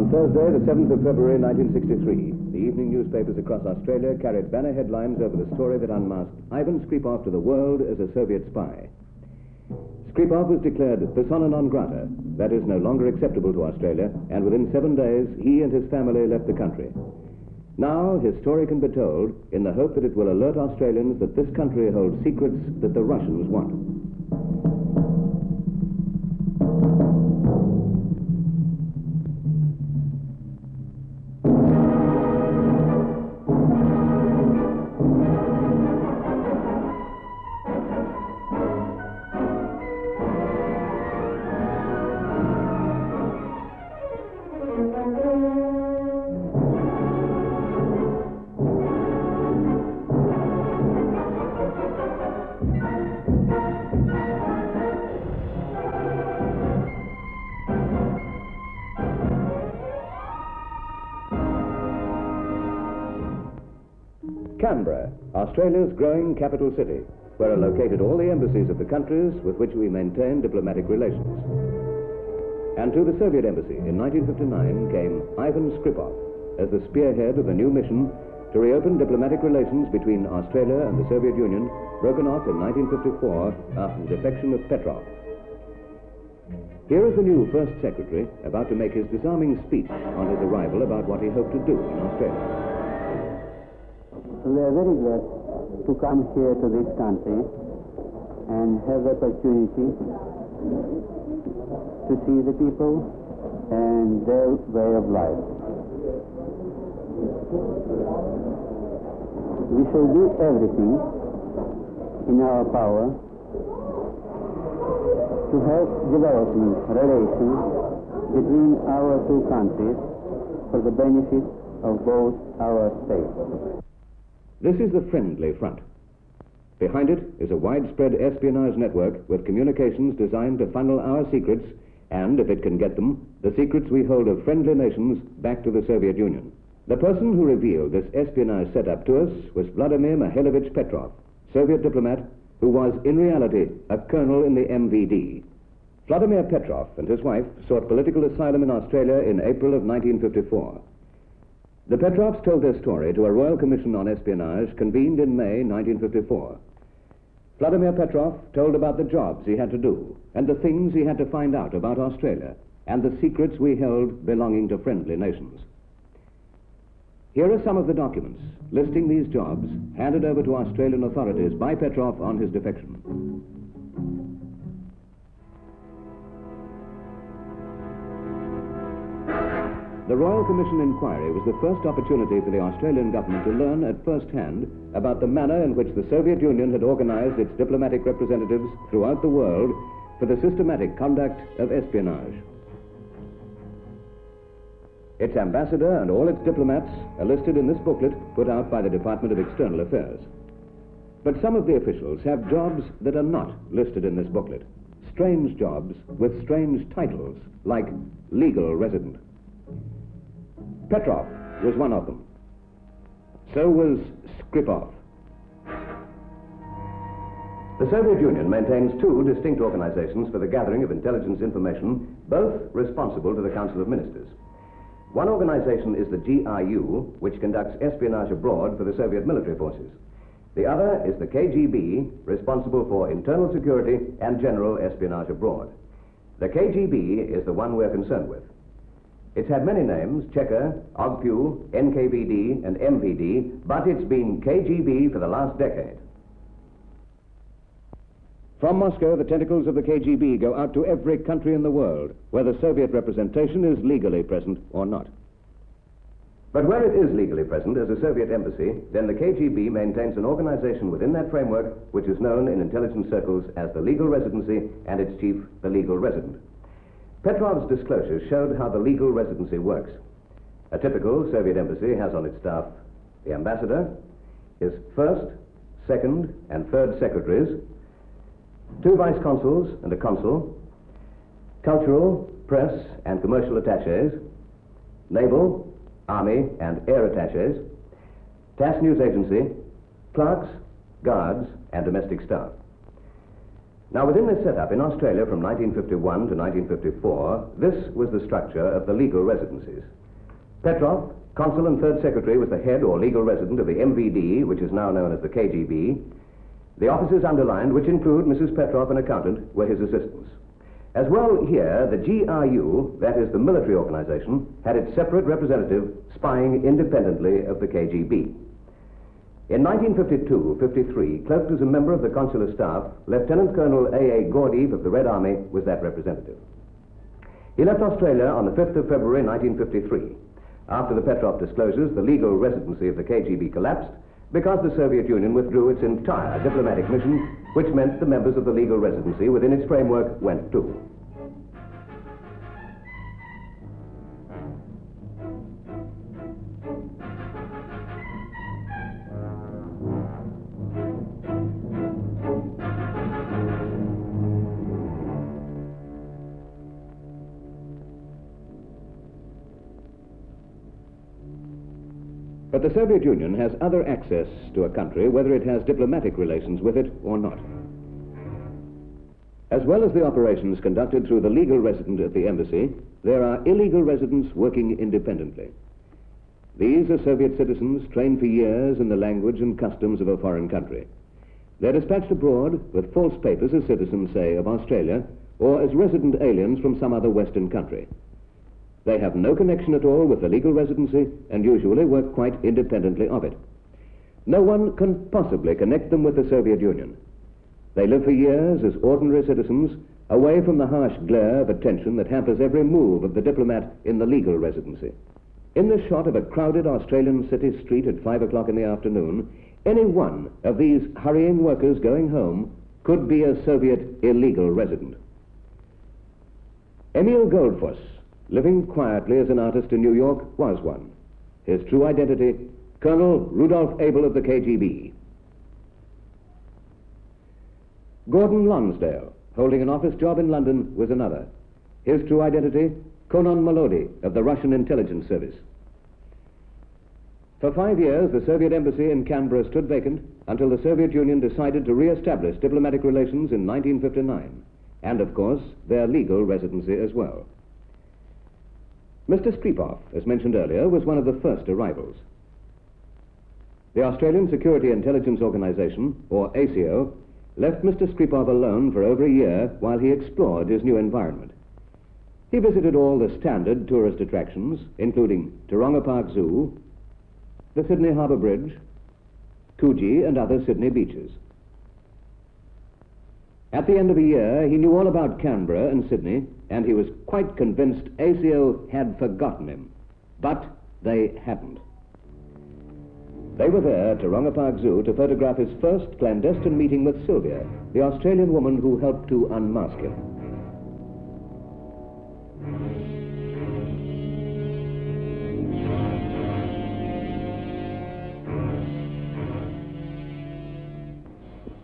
On Thursday, the 7th of February, 1963, the evening newspapers across Australia carried banner headlines over the story that unmasked Ivan Skripov to the world as a Soviet spy. Skripov was declared persona non grata, that is, no longer acceptable to Australia, and within 7 days, he and his family left the country. Now, his story can be told in the hope that it will alert Australians that this country holds secrets that the Russians want. Canberra, Australia's growing capital city, where are located all the embassies of the countries with which we maintain diplomatic relations. And to the Soviet embassy in 1959 came Ivan Skripov as the spearhead of the new mission to reopen diplomatic relations between Australia and the Soviet Union, broken off in 1954 after the defection of Petrov. Here is the new First Secretary about to make his disarming speech on his arrival about what he hoped to do in Australia. We are very glad to come here to this country and have the opportunity to see the people and their way of life. We shall do everything in our power to help development relations between our two countries for the benefit of both our states. This is the friendly front. Behind it is a widespread espionage network with communications designed to funnel our secrets and, if it can get them, the secrets we hold of friendly nations back to the Soviet Union. The person who revealed this espionage setup to us was Vladimir Mikhailovich Petrov, Soviet diplomat who was, in reality, a colonel in the MVD. Vladimir Petrov and his wife sought political asylum in Australia in April of 1954. The Petrovs told their story to a Royal Commission on Espionage convened in May 1954. Vladimir Petrov told about the jobs he had to do and the things he had to find out about Australia and the secrets we held belonging to friendly nations. Here are some of the documents listing these jobs handed over to Australian authorities by Petrov on his defection. The Royal Commission inquiry was the first opportunity for the Australian government to learn at first hand about the manner in which the Soviet Union had organized its diplomatic representatives throughout the world for the systematic conduct of espionage. Its ambassador and all its diplomats are listed in this booklet put out by the Department of External Affairs. But some of the officials have jobs that are not listed in this booklet. Strange jobs with strange titles, like legal resident. Petrov was one of them. So was Skripov. The Soviet Union maintains two distinct organizations for the gathering of intelligence information, both responsible to the Council of Ministers. One organization is the GRU, which conducts espionage abroad for the Soviet military forces. The other is the KGB, responsible for internal security and general espionage abroad. The KGB is the one we're concerned with. It's had many names, Cheka, OGPU, NKVD, and MVD, but it's been KGB for the last decade. From Moscow, the tentacles of the KGB go out to every country in the world, whether Soviet representation is legally present or not. But where it is legally present as a Soviet embassy, then the KGB maintains an organization within that framework which is known in intelligence circles as the legal residency and its chief, the legal resident. Petrov's disclosures showed how the legal residency works. A typical Soviet embassy has on its staff the ambassador, his first, second, and third secretaries, 2 vice consuls and a consul, cultural, press, and commercial attaches, naval, army, and air attaches, TASS news agency, clerks, guards, and domestic staff. Now, within this setup in Australia from 1951 to 1954, this was the structure of the legal residencies. Petrov, Consul and Third Secretary, was the head or legal resident of the MVD, which is now known as the KGB. The officers underlined, which include Mrs. Petrov, an accountant, were his assistants. As well here, the GRU, that is the military organization, had its separate representative spying independently of the KGB. In 1952-53, cloaked as a member of the consular staff, Lieutenant Colonel A.A. Gordeev of the Red Army was that representative. He left Australia on the 5th of February 1953. After the Petrov disclosures, the legal residency of the KGB collapsed because the Soviet Union withdrew its entire diplomatic mission, which meant the members of the legal residency within its framework went too. But the Soviet Union has other access to a country, whether it has diplomatic relations with it or not. As well as the operations conducted through the legal resident at the embassy, there are illegal residents working independently. These are Soviet citizens trained for years in the language and customs of a foreign country. They're dispatched abroad with false papers as citizens, say, of Australia, or as resident aliens from some other Western country. They have no connection at all with the legal residency and usually work quite independently of it. No one can possibly connect them with the Soviet Union. They live for years as ordinary citizens, away from the harsh glare of attention that hampers every move of the diplomat in the legal residency. In the shot of a crowded Australian city street at 5 o'clock in the afternoon, any one of these hurrying workers going home could be a Soviet illegal resident. Emil Goldfuss, living quietly as an artist in New York, was one. His true identity, Colonel Rudolf Abel of the KGB. Gordon Lonsdale, holding an office job in London, was another. His true identity, Konon Molody of the Russian intelligence service. For 5 years, the Soviet embassy in Canberra stood vacant until the Soviet Union decided to re-establish diplomatic relations in 1959, and of course, their legal residency as well. Mr. Skripov, as mentioned earlier, was one of the first arrivals. The Australian Security Intelligence Organization, or ASIO, left Mr. Skripov alone for over a year while he explored his new environment. He visited all the standard tourist attractions, including Taronga Park Zoo, the Sydney Harbour Bridge, Coogee and other Sydney beaches. At the end of a year, he knew all about Canberra and Sydney, and he was quite convinced ASIO had forgotten him. But they hadn't. They were there at Taronga Park Zoo to photograph his first clandestine meeting with Sylvia, the Australian woman who helped to unmask him.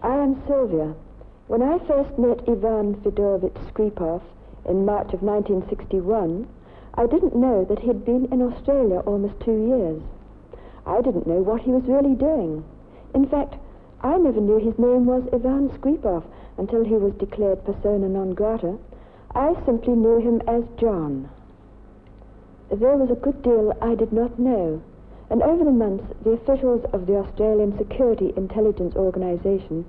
I am Sylvia. When I first met Ivan Skripov in March of 1961, I didn't know that he'd been in Australia almost 2 years. I didn't know what he was really doing. In fact, I never knew his name was Ivan Skripov until he was declared persona non grata. I simply knew him as John. There was a good deal I did not know, and over the months, the officials of the Australian Security Intelligence Organization,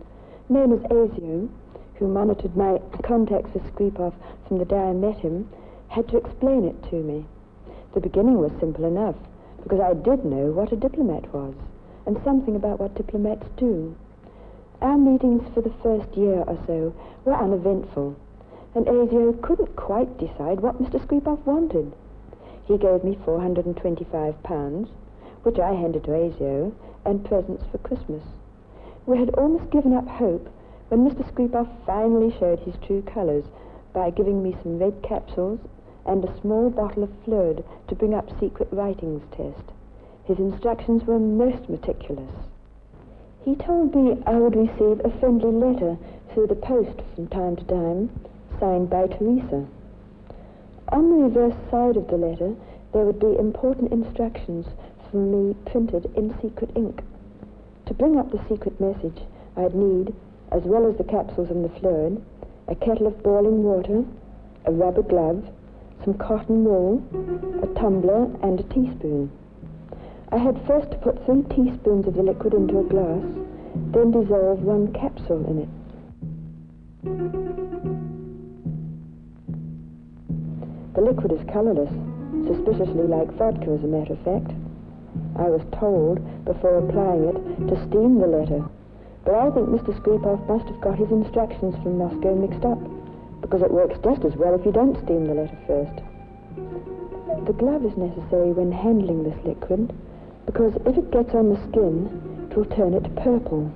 known as ASIO, who monitored my contacts with Skripov from the day I met him, had to explain it to me. The beginning was simple enough, because I did know what a diplomat was, and something about what diplomats do. Our meetings for the first year or so were uneventful, and ASIO couldn't quite decide what Mr. Skripov wanted. He gave me £425, which I handed to ASIO, and presents for Christmas. We had almost given up hope when Mr. Skripov finally showed his true colours by giving me some red capsules and a small bottle of fluid to bring up secret writings test. His instructions were most meticulous. He told me I would receive a friendly letter through the post from time to time, signed by Teresa. On the reverse side of the letter, there would be important instructions from me printed in secret ink. To bring up the secret message, I'd need, as well as the capsules and the fluid, a kettle of boiling water, a rubber glove, some cotton wool, a tumbler and a teaspoon. I had first to put 3 teaspoons of the liquid into a glass, then dissolve 1 capsule in it. The liquid is colourless, suspiciously like vodka as a matter of fact. I was told, before applying it, to steam the letter, but I think Mr. Skripov must have got his instructions from Moscow mixed up, because it works just as well if you don't steam the letter first. The glove is necessary when handling this liquid, because if it gets on the skin, it will turn it purple.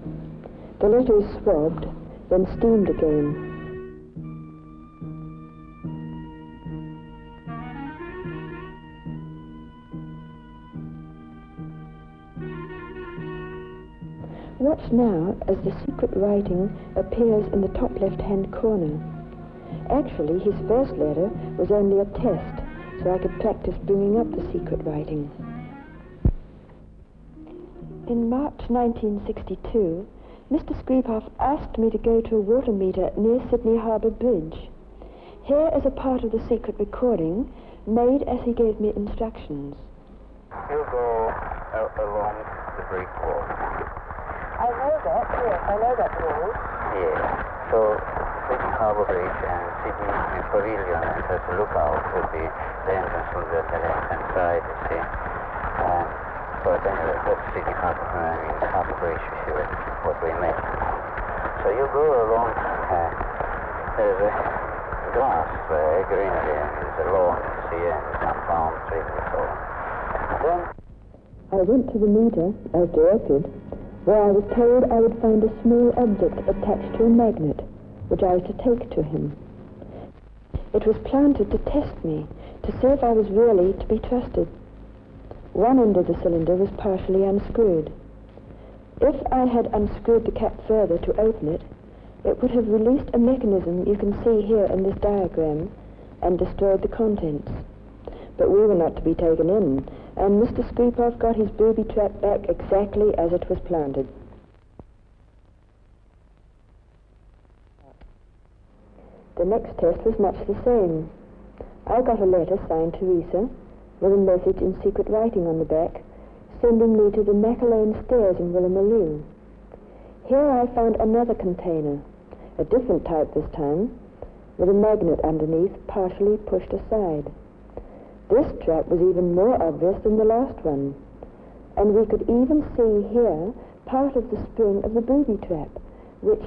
The letter is swabbed, then steamed again. Watch now as the secret writing appears in the top left-hand corner. Actually, his first letter was only a test, so I could practice bringing up the secret writing. In March 1962, Mr. Skripov asked me to go to a water meter near Sydney Harbour Bridge. Here is a part of the secret recording made as he gave me instructions. You go along the brick wall. I know that, yes, I know that wall. Yes. So Sydney Harbour Bridge and Sydney Pavilion and as a lookout would be the entrance from the left-hand side, you see. But anyway, that's Sydney Harbour Bridge, you see what we made. So you go along, there's a grass there, greenery, and there's a lawn, you see, and some palm trees and so on. Then I went to the meter, as directed, where I was told I would find a small object attached to a magnet, which I was to take to him. It was planted to test me, to see if I was really to be trusted. One end of the cylinder was partially unscrewed. If I had unscrewed the cap further to open it, it would have released a mechanism you can see here in this diagram and destroyed the contents. But we were not to be taken in, and Mr. Skripov got his booby trap back exactly as it was planted. The next test was much the same. I got a letter signed Teresa with a message in secret writing on the back, sending me to the Macalone Stairs in Woolloomooloo. Here I found another container, a different type this time, with a magnet underneath partially pushed aside. This trap was even more obvious than the last one, and we could even see here part of the spring of the booby trap, which,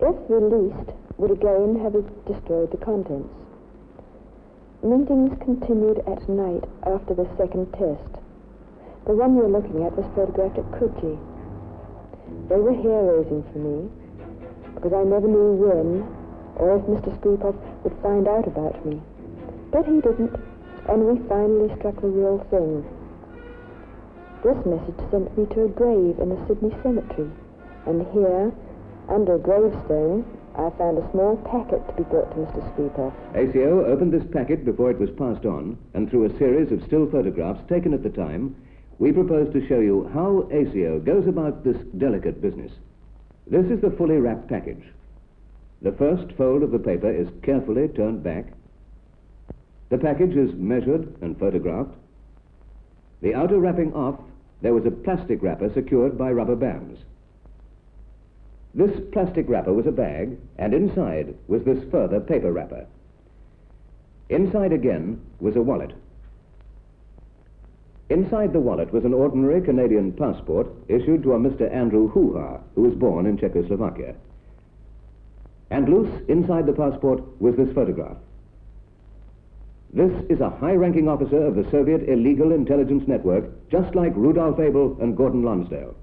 if released, would again have destroyed the contents. Meetings continued at night after the second test. The one you're looking at was photographed at Coogee. They were hair-raising for me, because I never knew when or if Mr. Skripov would find out about me. But he didn't, and we finally struck the real thing. This message sent me to a grave in the Sydney cemetery, and here, under a gravestone, I found a small packet to be brought to Mr. Skripov. ACO opened this packet before it was passed on, and through a series of still photographs taken at the time, we propose to show you how ACO goes about this delicate business. This is the fully wrapped package. The first fold of the paper is carefully turned back. The package is measured and photographed. The outer wrapping off, there was a plastic wrapper secured by rubber bands. This plastic wrapper was a bag, and inside was this further paper wrapper. Inside again was a wallet. Inside the wallet was an ordinary Canadian passport issued to a Mr. Andrew Hoo-ha, who was born in Czechoslovakia. And loose inside the passport was this photograph. This is a high-ranking officer of the Soviet illegal intelligence network, just like Rudolph Abel and Gordon Lonsdale.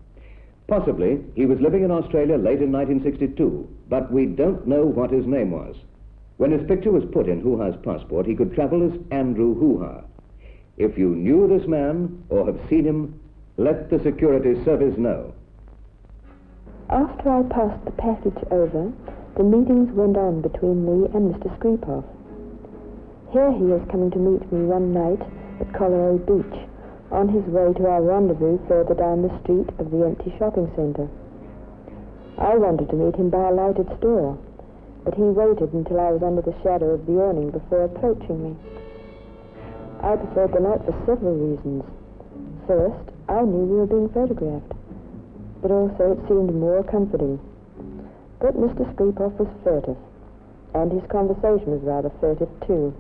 Possibly, he was living in Australia late in 1962, but we don't know what his name was. When his picture was put in Hoo-ha's passport, he could travel as Andrew Hoo-ha. If you knew this man or have seen him, let the security service know. After I passed the package over, the meetings went on between me and Mr. Skripov. Here he is coming to meet me one night at Colorado Beach, on his way to our rendezvous further down the street of the empty shopping centre. I wanted to meet him by a lighted store, but he waited until I was under the shadow of the awning before approaching me. I preferred the light for several reasons. First, I knew we were being photographed, but also it seemed more comforting. But Mr. Skripov was furtive, and his conversation was rather furtive too.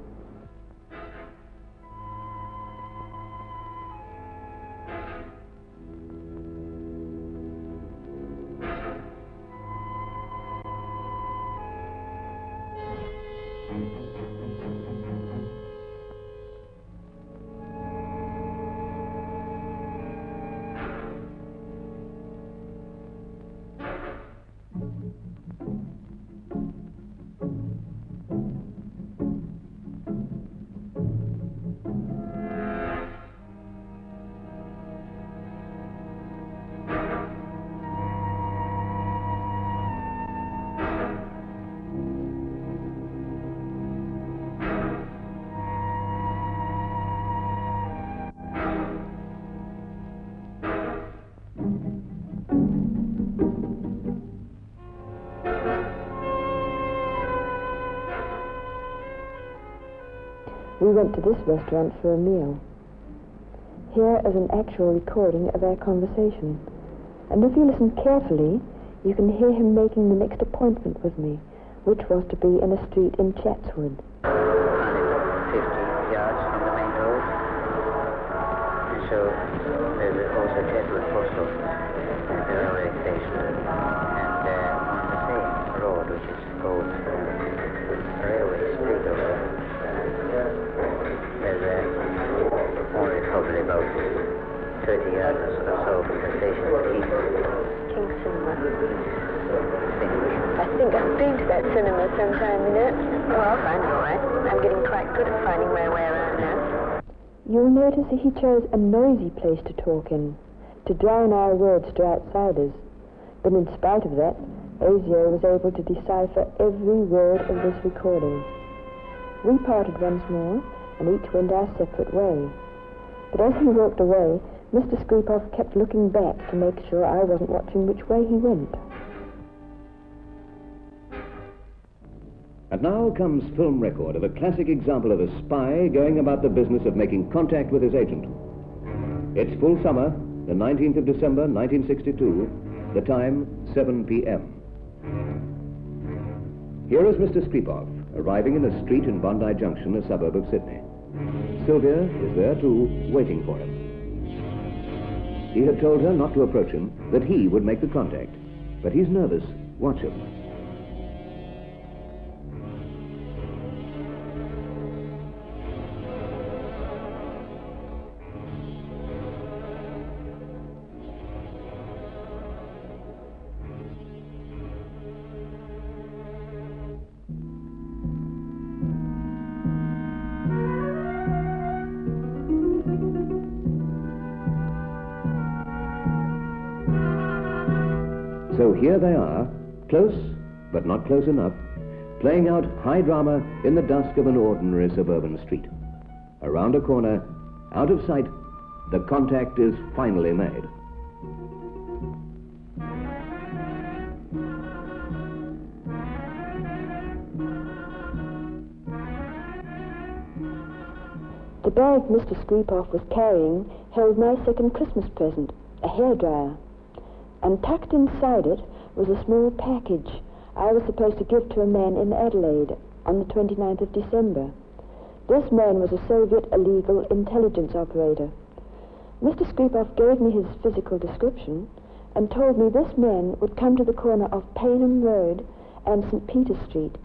We went to this restaurant for a meal. Here is an actual recording of our conversation, and if you listen carefully, you can hear him making the next appointment with me, which was to be in a street in Chatswood. 150 yards from the main road, and so there's also Chatswood Post Office at the railway station, and on the same road, which is called Railway Street over only probably about 30 yards or so from the station of King Cinema. I think I've been to that cinema sometime, you know. Oh, I'll find it all right. I'm getting quite good at finding my way around now. You'll notice that he chose a noisy place to talk in, to drown our words to outsiders. But in spite of that, Asio was able to decipher every word of this recording. We parted once more, and each went our separate way. But as he walked away, Mr. Skripov kept looking back to make sure I wasn't watching which way he went. And now comes film record of a classic example of a spy going about the business of making contact with his agent. It's full summer, the 19th of December, 1962, the time 7 p.m. Here is Mr. Skripov, arriving in a street in Bondi Junction, a suburb of Sydney. Sylvia is there too, waiting for him. He had told her not to approach him, that he would make the contact. But he's nervous. Watch him. So here they are, close, but not close enough, playing out high drama in the dusk of an ordinary suburban street. Around a corner, out of sight, the contact is finally made. The bag Mr. Skripov was carrying held my second Christmas present, a hairdryer. And tucked inside it was a small package I was supposed to give to a man in Adelaide on the 29th of December. This man was a Soviet illegal intelligence operator. Mr. Skripov gave me his physical description and told me this man would come to the corner of Paynham Road and St. Peter Street,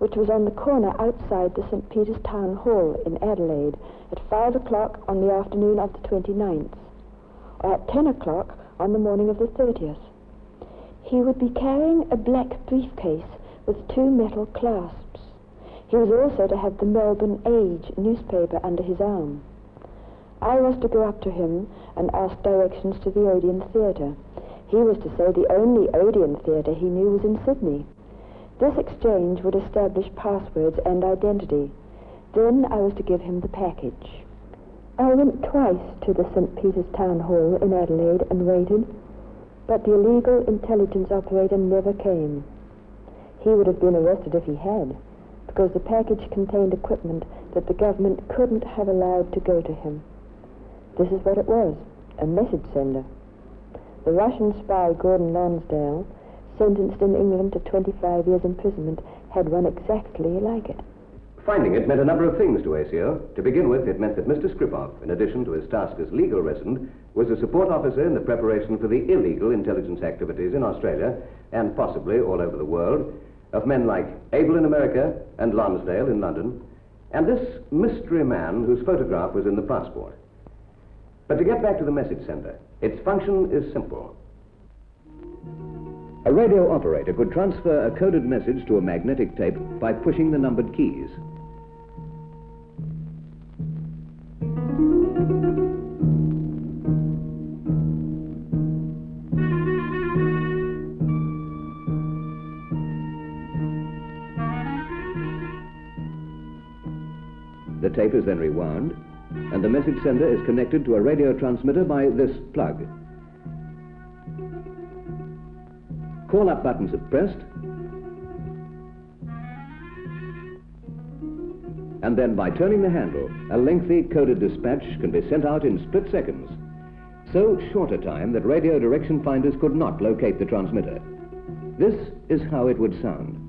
which was on the corner outside the St. Peter's Town Hall in Adelaide at 5 o'clock on the afternoon of the 29th, or at 10 o'clock on the morning of the 30th. He would be carrying a black briefcase with 2 metal clasps. He was also to have the Melbourne Age newspaper under his arm. I was to go up to him and ask directions to the Odeon Theatre. He was to say the only Odeon Theatre he knew was in Sydney. This exchange would establish passwords and identity. Then I was to give him the package. I went twice to the St. Peter's Town Hall in Adelaide and waited, but the illegal intelligence operator never came. He He would have been arrested if he had, because the package contained equipment that the government couldn't have allowed to go to him. This is what it was, a message sender. The Russian spy Gordon Lonsdale, sentenced in England to 25 years imprisonment, had one exactly like it. Finding it meant a number of things to ACO. To begin with, it meant that Mr. Skripov, in addition to his task as legal resident, was a support officer in the preparation for the illegal intelligence activities in Australia, and possibly all over the world, of men like Abel in America and Lonsdale in London, and this mystery man whose photograph was in the passport. But to get back to the message sender, its function is simple. A radio operator could transfer a coded message to a magnetic tape by pushing the numbered keys. The tape is then rewound, and the message sender is connected to a radio transmitter by this plug. Call-up buttons are pressed, and then by turning the handle, a lengthy coded dispatch can be sent out in split seconds. So short a time that radio direction finders could not locate the transmitter. This is how it would sound.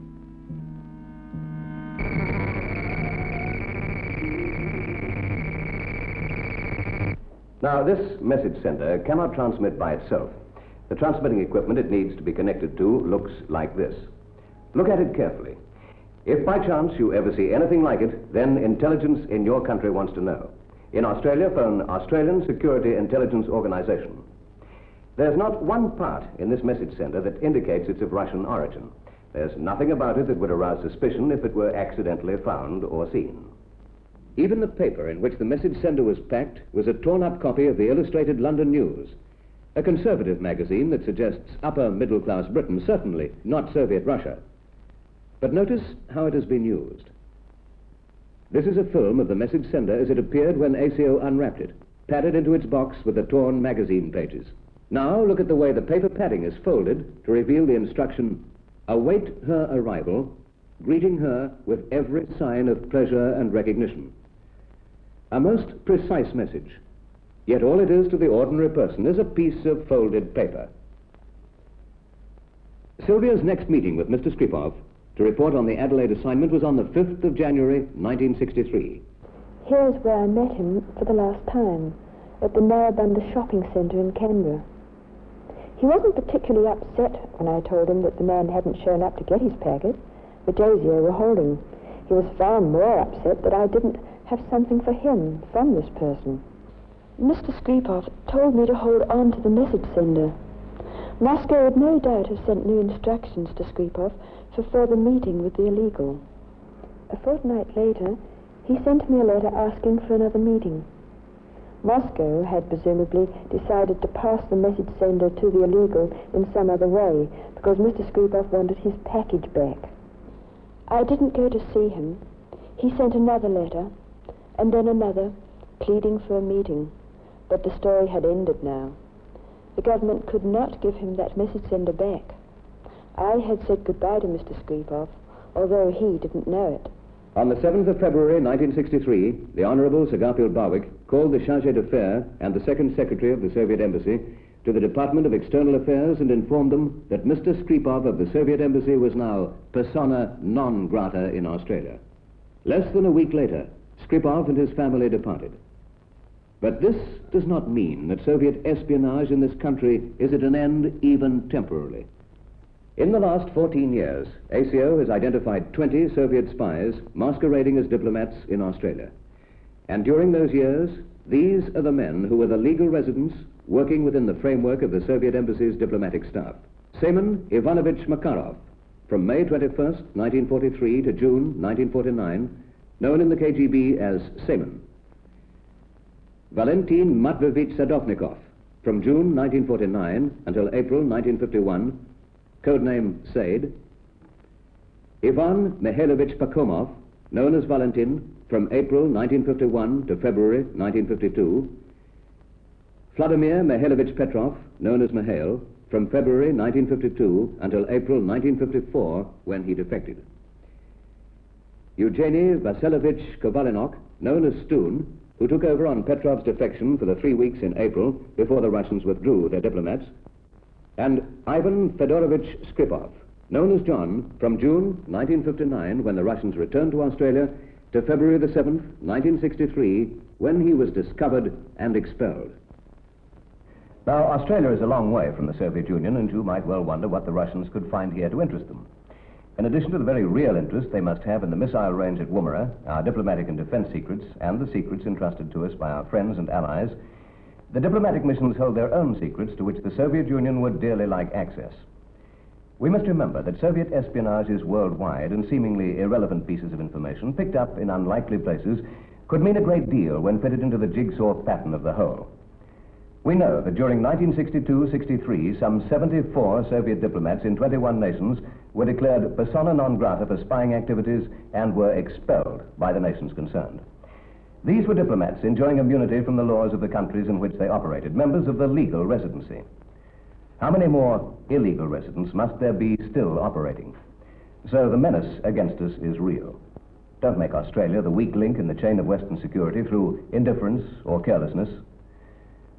Now, this message sender cannot transmit by itself. The transmitting equipment it needs to be connected to looks like this. Look at it carefully. If by chance you ever see anything like it, then intelligence in your country wants to know. In Australia, phone Australian Security Intelligence Organization. There's not one part in this message sender that indicates it's of Russian origin. There's nothing about it that would arouse suspicion if it were accidentally found or seen. Even the paper in which the message sender was packed was a torn-up copy of the Illustrated London News, a conservative magazine that suggests upper middle-class Britain, certainly not Soviet Russia. But notice how it has been used. This is a film of the message sender as it appeared when ACO unwrapped it, padded into its box with the torn magazine pages. Now look at the way the paper padding is folded to reveal the instruction, "Await her arrival, greeting her with every sign of pleasure and recognition." A most precise message, yet all it is to the ordinary person is a piece of folded paper. Sylvia's next meeting with Mr. Skripov to report on the Adelaide assignment was on the 5th of January, 1963. Here's where I met him for the last time, at the Maribunda shopping centre in Canberra. He wasn't particularly upset when I told him that the man hadn't shown up to get his packet, which ASIO were holding. He was far more upset that I didn't have something for him from this person. Mr. Skripov told me to hold on to the message sender. Moscow would no doubt have sent new instructions to Skripov for further meeting with the illegal. A fortnight later, he sent me a letter asking for another meeting. Moscow had presumably decided to pass the message sender to the illegal in some other way because Mr. Skripov wanted his package back. I didn't go to see him. He sent another letter, and then another, pleading for a meeting. But the story had ended now. The government could not give him that message sender back. I had said goodbye to Mr. Skripov, although he didn't know it. On the 7th of February, 1963, the Honorable Sir Garfield Barwick called the Chargé d'Affaires and the Second Secretary of the Soviet Embassy to the Department of External Affairs and informed them that Mr. Skripov of the Soviet Embassy was now persona non grata in Australia. Less than a week later, Skripov and his family departed. But this does not mean that Soviet espionage in this country is at an end, even temporarily. In the last 14 years, ACO has identified 20 Soviet spies masquerading as diplomats in Australia. And during those years, these are the men who were the legal residents working within the framework of the Soviet Embassy's diplomatic staff. Semen Ivanovich Makarov, from May 21st, 1943 to June 1949, known in the KGB as Semen. Valentin Matveyevich Sadovnikov, from June 1949 until April 1951, codename Said. Ivan Mikhailovich Pakomov, known as Valentin, from April 1951 to February 1952. Vladimir Mikhailovich Petrov, known as Mikhail, from February 1952 until April 1954, when he defected. Eugeny Vasilovich Kovalinok, known as Stoon, who took over on Petrov's defection for the 3 weeks in April before the Russians withdrew their diplomats, and Ivan Fedorovich Skripov, known as John, from June 1959, when the Russians returned to Australia, to February the 7th, 1963, when he was discovered and expelled. Now, Australia is a long way from the Soviet Union, and you might well wonder what the Russians could find here to interest them. In addition to the very real interest they must have in the missile range at Woomera, our diplomatic and defense secrets, and the secrets entrusted to us by our friends and allies, the diplomatic missions hold their own secrets to which the Soviet Union would dearly like access. We must remember that Soviet espionage is worldwide, and seemingly irrelevant pieces of information picked up in unlikely places could mean a great deal when fitted into the jigsaw pattern of the whole. We know that during 1962-63, some 74 Soviet diplomats in 21 nations were declared persona non grata for spying activities and were expelled by the nations concerned. These were diplomats enjoying immunity from the laws of the countries in which they operated, members of the legal residency. How many more illegal residents must there be still operating? So the menace against us is real. Don't make Australia the weak link in the chain of Western security through indifference or carelessness.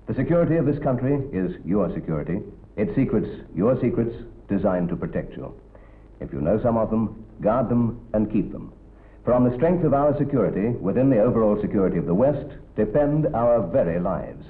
The security of this country is your security. Its secrets, your secrets, designed to protect you. If you know some of them, guard them and keep them. For on the strength of our security, within the overall security of the West, depend our very lives.